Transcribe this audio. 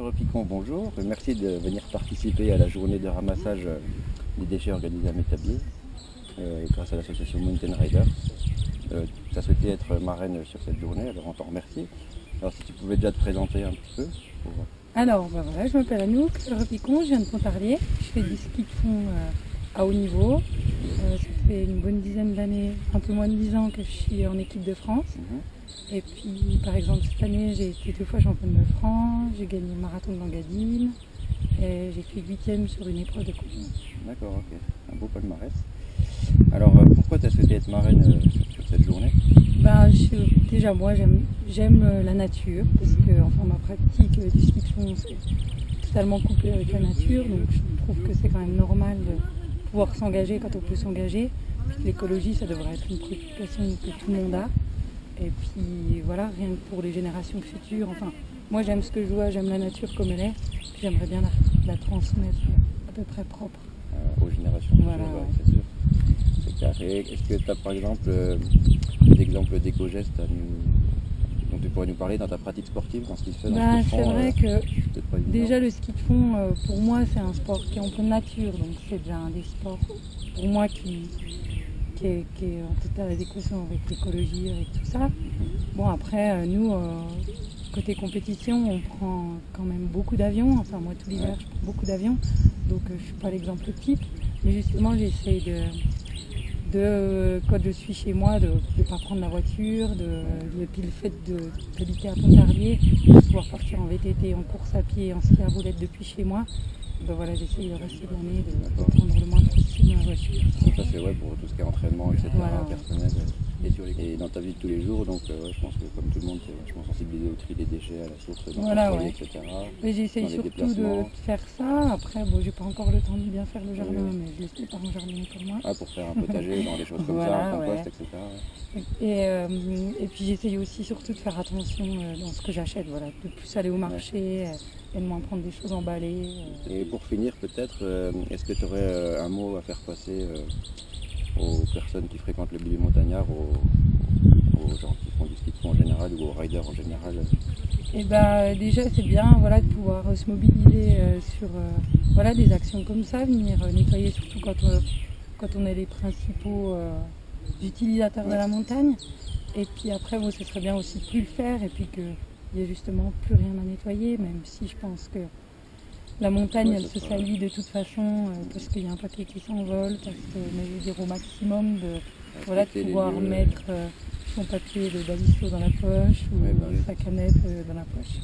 Repicon, bonjour. Merci de venir participer à la journée de ramassage des déchets organisés à Métabier grâce à l'association Mountain Riders. Tu as souhaité être marraine sur cette journée, alors on t'en remercie. Alors si tu pouvais déjà te présenter un petit peu. Alors voilà, je m'appelle Anouk Repicon, je viens de Pontarlier. Je fais du ski de fond à haut niveau. Ça fait une bonne dizaine d'années, un peu moins de 10 ans que je suis en équipe de France. Et puis par exemple cette année j'ai été 2 fois championne de France, j'ai gagné le marathon de Langadine et j'ai fait 8e sur une épreuve de course. D'accord, ok, un beau palmarès. Alors pourquoi tu as souhaité être marraine sur cette journée? Déjà moi j'aime la nature parce que enfin, ma pratique du ski de fond c'est totalement couplée avec la nature, donc je trouve que c'est quand même normal de pouvoir s'engager quand on peut s'engager. L'écologie ça devrait être une préoccupation que tout le monde a. Et puis voilà, rien que pour les générations futures, enfin, moi j'aime ce que je vois, j'aime la nature comme elle est, puis j'aimerais bien la transmettre à peu près propre. Aux générations futures, Voilà, ouais. C'est sûr. C'est clair. Et est-ce que tu as par exemple des exemples d'éco-gestes dont tu pourrais nous parler dans ta pratique sportive, dans ce qui se fait dans le ski de fond? C'est vrai que déjà le ski de fond, pour moi c'est un sport qui est en pleine nature, donc c'est déjà un des sports pour moi qui est en totale adéquation avec l'écologie, avec tout ça. Bon après, nous, côté compétition, on prend quand même beaucoup d'avions. Enfin moi tout l'hiver je prends beaucoup d'avions, donc je ne suis pas l'exemple type. Mais justement j'essaie quand je suis chez moi, de ne pas prendre la voiture, puis le fait d'habiter à Pontarlier, de pouvoir partir en VTT, en course à pied, en ski à roulettes depuis chez moi. Ben voilà, j'essaye le reste de l'année de prendre le moins possible ma voiture. Donc ça c'est pour tout ce qui est entraînement, etc. Voilà. Personnel et dans ta vie de tous les jours, donc je pense que comme tout le monde, c'est vachement sensibilisé au tri des déchets, à la source, dans le foyer, etc. Mais j'essaye surtout de faire ça. Après, bon, j'ai pas encore le temps de bien faire le jardin, mais je laisse mes parents jardiner pour moi. Ah, pour faire un potager, dans des choses comme ça, un compost, etc. Et puis j'essaye aussi surtout de faire attention dans ce que j'achète, voilà, de plus aller au marché et de moins prendre des choses emballées. Et pour finir, peut-être, est-ce que tu aurais un mot à faire passer aux personnes qui fréquentent le milieu montagnard, aux gens qui font du ski de fond en général ou aux riders en général? Et déjà c'est bien de pouvoir se mobiliser sur des actions comme ça, venir nettoyer surtout quand on est les principaux utilisateurs de la montagne. Et puis après ce serait bien aussi de plus le faire et puis qu'il n'y ait justement plus rien à nettoyer, même si je pense que la montagne elle se salit de toute façon parce qu'il y a un paquet qui s'envole, parce que dire au maximum de pouvoir mettre son papier de balisto dans la poche ou sa canette dans la poche.